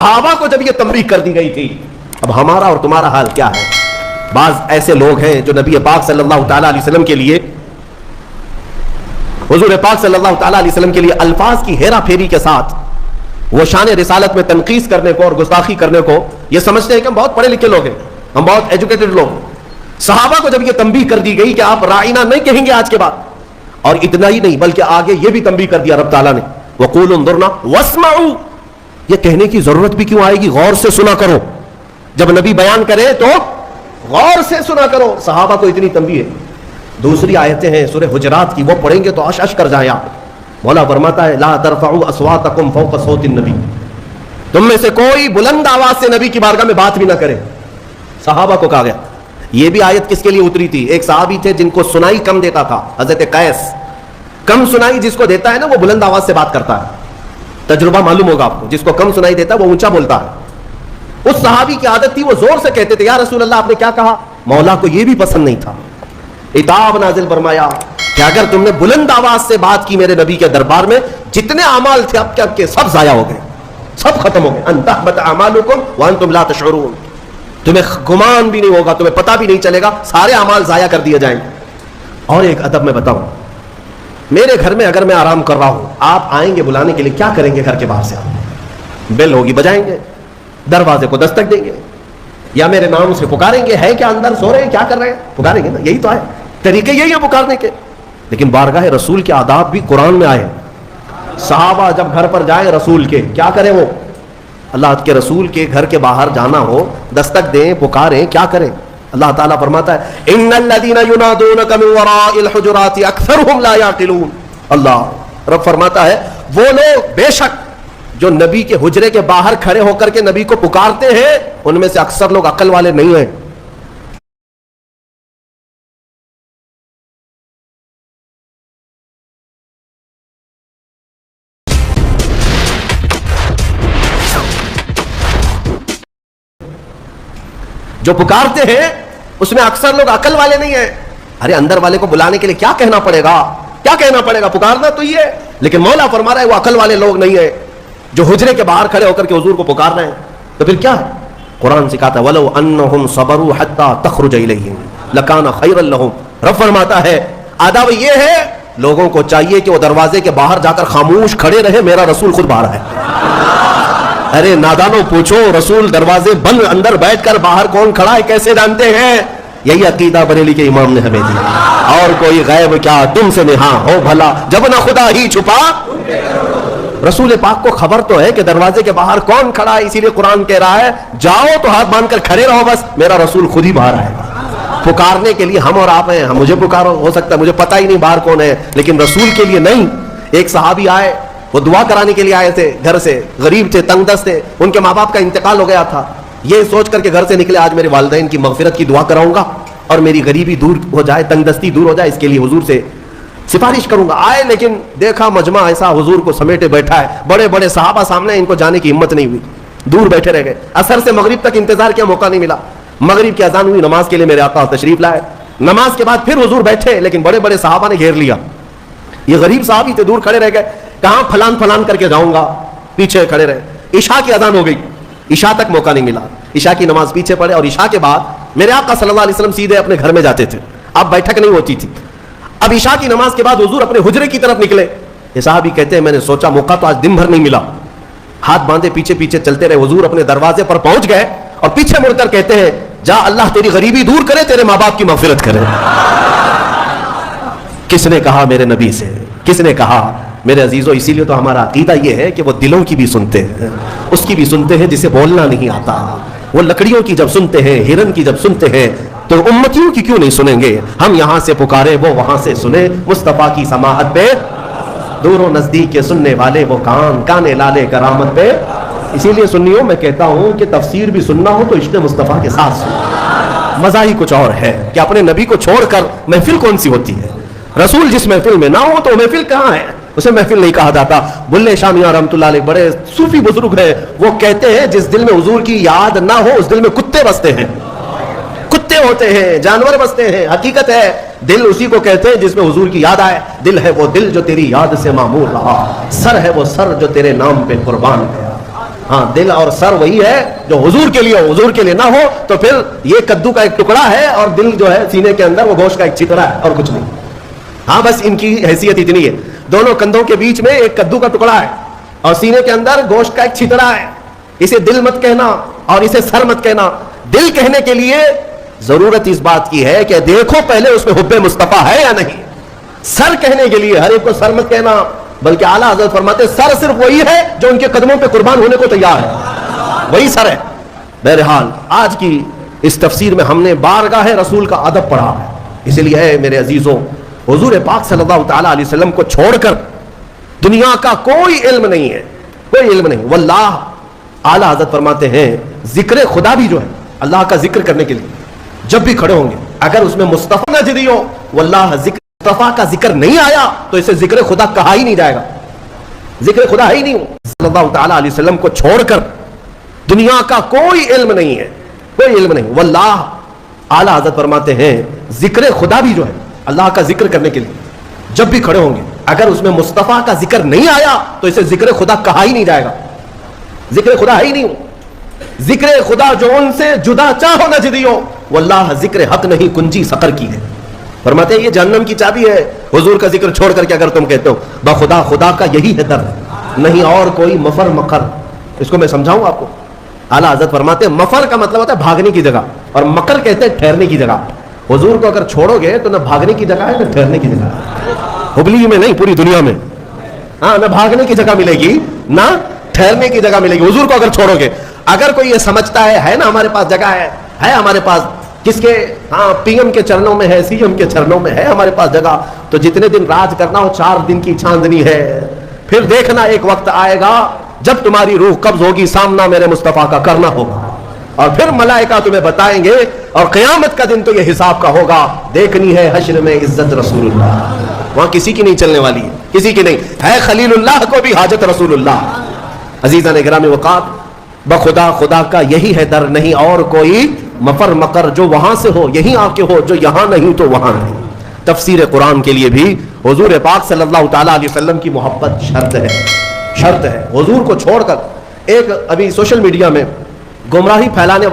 صحابہ کو جب یہ تنبیہ کر دی گئی تھی، اب ہمارا اور تمہارا حال کیا ہے؟ بعض ایسے لوگ ہیں جو نبی پاک صلی اللہ تعالیٰ علیہ وسلم کے لیے، حضور پاک صلی اللہ تعالیٰ علیہ وسلم کے لیے الفاظ کی ہیرا پھیری کے ساتھ وہ شان رسالت میں تنقیص کرنے کو اور گستاخی کرنے کو یہ سمجھتے ہیں کہ ہم بہت پڑھے لکھے لوگ ہیں، ہم بہت ایجوکیٹڈ لوگ ہیں۔ صحابہ کو جب یہ تنبیہ کر دی گئی کہ آپ رائنا نہیں کہیں گے آج کے بعد، اور اتنا ہی نہیں بلکہ آگے یہ بھی تنبیہ کر دیا رب تعالیٰ نے، وَقُولُوا انظُرْنَا وَاسْمَعُوا، یہ کہنے کی ضرورت بھی کیوں آئے گی؟ غور سے سنا کرو، جب نبی بیان کرے تو غور سے سنا کرو۔ صحابہ کو اتنی تنبیہ ہے۔ دوسری آیتیں ہیں سورہ حجرات کی، وہ پڑھیں گے تو عش عش کر جائیں آپ۔ مولا فرماتا ہے لا ترفعوا اصواتکم فوق صوت النبی، تم میں سے کوئی بلند آواز سے نبی کی بارگاہ میں بات بھی نہ کرے۔ صحابہ کو کہا گیا۔ یہ بھی آیت کس کے لیے اتری تھی؟ ایک صحابی تھے جن کو سنائی کم دیتا تھا، حضرت قیس۔ کم سنائی جس کو دیتا ہے نا وہ بلند آواز سے بات کرتا ہے، تجربہ معلوم ہوگا آپ کو۔ جس کو کم سنائی دیتا ہے وہ اونچا بولتا ہے۔ اس صحابی کی عادت تھی وہ زور سے کہتے تھے یا رسول اللہ آپ نے کیا کہا؟ مولا کو یہ بھی پسند نہیں تھا۔ عتاب نازل فرمایا کہ اگر تم نے بلند آواز سے بات کی میرے نبی کے دربار میں، جتنے اعمال تھے اب کے سب ضائع ہو گئے، سب ختم ہو گئے۔ ان تحبط اعمالکم وانتم لا تشعرون، تمہیں گمان بھی نہیں ہوگا، تمہیں پتہ بھی نہیں چلے گا، سارے اعمال ضائع کر دیے جائیں گے۔ اور ایک ادب میں بتاؤں، میرے گھر میں اگر میں آرام کر رہا ہوں، آپ آئیں گے بلانے کے لیے، کیا کریں گے؟ گھر کے باہر سے آپ بیل ہوگی بجائیں گے، دروازے کو دستک دیں گے، یا میرے نام سے پکاریں گے، ہے کیا اندر سو رہے ہیں، کیا کر رہے ہیں؟ پکاریں گے نا، یہی تو ہے، طریقے یہی ہیں پکارنے کے۔ لیکن بارگاہ رسول کے آداب بھی قرآن میں آئے۔ صحابہ جب گھر پر جائیں رسول کے، کیا کریں؟ وہ اللہ کے رسول کے گھر کے باہر جانا ہو، دستک دیں، پکاریں، کیا کریں؟ اللہ تعالیٰ فرماتا ہے ان الذین ینادونک من وراء الحجرات اکثرهم لا یعقلون۔ اللہ رب فرماتا ہے وہ لوگ بے شک جو نبی کے حجرے کے باہر کھڑے ہو کر کے نبی کو پکارتے ہیں، ان میں سے اکثر لوگ عقل والے نہیں ہیں۔ جو پکارتے ہیں اس میں اکثر لوگ عقل والے نہیں ہیں۔ ارے اندر والے کو بلانے کے لیے کیا کہنا پڑے گا؟ کیا کہنا پڑے گا؟ پکارنا تو یہ ہے۔ لیکن مولا فرما رہا ہے وہ عقل والے لوگ نہیں ہیں جو حجرے کے باہر کھڑے ہو کر کے حضور کو پکار رہے ہیں۔ تو پھر کیا ہے؟ قرآن سکھاتا ہے وَلَوْ أَنَّهُمْ صَبَرُوا حَتَّى تَخْرُجَ إِلَيْهِمْ لَكَانَ خَيْرًا لَهُمْ۔ رب فرماتا ہے آداب یہ ہے لوگوں کو چاہیے کہ وہ دروازے کے باہر جا کر خاموش کھڑے رہے، میرا رسول خود باہر ہے۔ ارے نادانوں پوچھو، رسول دروازے بند اندر بیٹھ کر باہر کون کھڑا ہے کیسے جانتے ہیں؟ یہی عقیدہ بریلی کے امام نے ہمیں دیا۔ اور کوئی غیب کیا تم سے نہاں ہو بھلا، جب نہ خدا ہی چھپا۔ رسول پاک کو خبر تو ہے کہ دروازے کے باہر کون کھڑا ہے، اسی لیے قرآن کہہ رہا ہے جاؤ تو ہاتھ باندھ کر کھڑے رہو، بس میرا رسول خود ہی باہر آئے گا۔ پکارنے کے لیے ہم اور آپ ہیں، ہم مجھے پکارو، ہو سکتا ہے مجھے پتہ ہی نہیں باہر کون ہے، لیکن رسول کے لیے نہیں۔ ایک صحابی آئے، وہ دعا کرانے کے لیے آئے تھے، گھر سے غریب تھے، تنگ دست تھے، ان کے ماں باپ کا انتقال ہو گیا تھا۔ یہ سوچ کر کے گھر سے نکلے آج میرے والدین کی مغفرت کی دعا کراؤں گا اور میری غریبی دور ہو جائے، تنگ دستی دور ہو جائے، اس کے لیے حضور سے سفارش کروں گا۔ آئے لیکن دیکھا مجمع ایسا حضور کو سمیٹے بیٹھا ہے، بڑے بڑے صحابہ سامنے، ان کو جانے کی ہمت نہیں ہوئی، دور بیٹھے رہ گئے۔ عصر سے مغرب تک انتظار کیا، موقع نہیں ملا۔ مغرب کی اذان ہوئی، نماز کے لیے میرے آقا تشریف لائے۔ نماز کے بعد پھر حضور بیٹھے، لیکن بڑے بڑے صحابہ نے گھیر لیا۔ یہ غریب صحابی تھے، دور کھڑے رہ گئے، کہاں پھلان پھلان کر کے جاؤں گا، پیچھے کھڑے رہے۔ عشاء کی اذان ہو گئی، عشاء تک موقع نہیں ملا، عشاء کی نماز پیچھے پڑے، اور عشاء کے بعد میرے آقا صلی اللہ علیہ وسلم سیدھے اپنے گھر میں جاتے تھے، اب بیٹھک نہیں ہوتی تھی۔ اب عشاء کی نماز کے بعد حضور اپنے حجرے کی طرف نکلے۔ یہ صحابی کہتے ہیں میں نے سوچا موقع تو آج دن بھر نہیں ملا، ہاتھ باندھے پیچھے پیچھے چلتے رہے۔ حضور اپنے دروازے پر پہنچ گئے اور پیچھے مڑ کر کہتے ہیں جا اللہ تیری غریبی دور کرے، تیرے ماں باپ کی مغفرت کرے۔ کس نے کہا میرے نبی سے؟ کس نے کہا؟ میرے عزیزوں اسی لیے تو ہمارا عقیدہ یہ ہے کہ وہ دلوں کی بھی سنتے ہیں، اس کی بھی سنتے ہیں جسے بولنا نہیں آتا۔ وہ لکڑیوں کی جب سنتے ہیں، ہرن کی جب سنتے ہیں، تو امتیوں کی کیوں نہیں سنیں گے؟ ہم یہاں سے پکارے وہ وہاں سے سنے، مصطفیٰ کی سماعت پہ دور و نزدیک کے سننے والے وہ کان، کانے لالے کرامت پہ۔ اسی لیے سنیوں میں کہتا ہوں کہ تفسیر بھی سننا ہو تو عشق مصطفیٰ کے ساتھ سنو۔ مزہ ہی کچھ اور ہے کہ اپنے نبی کو چھوڑ کر محفل کون سی ہوتی ہے؟ رسول جس محفل میں نہ ہو تو محفل کہاں ہے؟ اسے محفل نہیں کہا جاتا۔ بلے شاہ میاں رحمۃ اللہ علیہ بڑے صوفی بزرگ ہیں، وہ کہتے ہیں جس دل میں حضور کی یاد نہ ہو اس دل میں کتے بستے ہیں، کتے ہوتے ہیں، جانور بستے ہیں۔ حقیقت ہے دل اسی کو کہتے ہیں جس میں حضور کی یاد آئے۔ دل ہے وہ دل جو تیری یاد سے معمور رہا، سر ہے وہ سر جو تیرے نام پہ قربان گیا۔ ہاں دل اور سر وہی ہے جو حضور کے لیے ہو، حضور کے لیے نہ ہو تو پھر یہ کدو کا ایک ٹکڑا ہے اور دل جو ہے سینے کے اندر وہ گوشت کا ایک چھترا ہے اور کچھ نہیں. ہاں بس ان کی حیثیت اتنی ہے، دونوں کندھوں کے بیچ میں ایک کدو کا ٹکڑا ہے اور سینے کے اندر گوشت کا ایک چھترا ہے. اسے دل مت کہنا اور اسے سر مت کہنا. دل کہنے کے لیے ضرورت اس بات کی ہے کہ دیکھو پہلے اس میں حب مصطفیٰ ہے یا نہیں. سر کہنے کے لیے ہر ایک کو سر مت کہنا، بلکہ اعلیٰ حضرت فرماتے سر صرف وہی ہے جو ان کے قدموں پہ قربان ہونے کو تیار ہے، وہی سر ہے. بہرحال آج کی اس تفسیر میں ہم نے بارگاہ رسول کا ادب پڑھا ہے، اسی لیے اے میرے عزیزوں حضور پاک صلی اللہ تعالیٰ علیہ وسلم کو چھوڑ کر دنیا کا کوئی علم نہیں ہے، کوئی علم نہیں. واللہ اعلیٰ حضرت فرماتے ہیں ذکر خدا بھی جو ہے اللہ کا ذکر کرنے کے لیے جب بھی کھڑے ہوں گے اگر اس میں مصطفیٰ نہ جدی ہو، واللہ مصطفیٰ کا ذکر نہیں آیا تو اسے ذکر خدا کہا ہی نہیں جائے گا، ذکر خدا ہی نہیں ہو. صلی اللہ تعالیٰ علیہ وسلم کو چھوڑ کر دنیا کا کوئی علم نہیں ہے، کوئی علم نہیں. واللہ اعلیٰ حضرت فرماتے ہیں ذکر خدا بھی جو ہے اللہ کا ذکر کرنے کے لیے جب بھی کھڑے ہوں گے اگر اس میں مصطفیٰ کا ذکر نہیں آیا تو اسے ذکر خدا کہا ہی نہیں جائے گا، ذکر خدا ہی نہیں ہو. ذکر خدا جو ان سے جدا چاہو نہ جدی ہو، واللہ ذکر حق نہیں کنجی سقر کی ہے. فرماتے ہیں یہ جہنم کی چابی ہے حضور کا ذکر چھوڑ کر کے اگر تم کہتے ہو بخدا خدا کا یہی ہے در، نہیں اور کوئی مفر مکر. اس کو میں سمجھاؤں آپ کو. اعلیٰ حضرت فرماتے ہیں مفر کا مطلب ہوتا ہے بھاگنے کی جگہ اور مکر کہتے ہیں ٹھہرنے کی جگہ. حضور کو اگر چھوڑو گے تو نہ بھاگنے کی جگہ ہے نہ ٹھہرنے کی جگہ ہے. ہبلی میں نہیں پوری دنیا میں، ہاں نہ بھاگنے کی جگہ ملے گی نہ ٹھہرنے کی جگہ ملے گی حضور کو اگر چھوڑو گے. اگر کوئی یہ سمجھتا ہے نا ہمارے پاس جگہ ہے ہمارے پاس کس کے، ہاں پی ایم کے چرنوں میں ہے، سی ایم کے چرنوں میں ہے ہمارے پاس جگہ، تو جتنے دن راج کرنا ہو 4 دن کی چاندنی ہے. پھر دیکھنا ایک وقت آئے گا جب تمہاری روح قبض ہوگی سامنا میرے مصطفیٰ کا کرنا ہوگا اور پھر ملائکہ تمہیں بتائیں گے اور قیامت کا دن تو یہ حساب کا ہوگا. دیکھنی ہے حشر میں عزت رسول اللہ، وہاں کسی کی نہیں چلنے والی ہے، کسی کی نہیں ہے. خلیل اللہ کو بھی حاجت رسول اللہ. عزیزان گرامی وقات بخدا خدا کا یہی ہے در، نہیں اور کوئی مفر مکر جو وہاں سے ہو یہیں آ کے ہو، جو یہاں نہیں تو وہاں نہیں. تفسیر قرآن کے لیے بھی حضور پاک صلی اللہ تعالیٰ علیہ وسلم کی محبت شرط ہے، شرط ہے. حضور کو چھوڑ کر ایک ابھی سوشل میڈیا میں گمراہی پھیلانے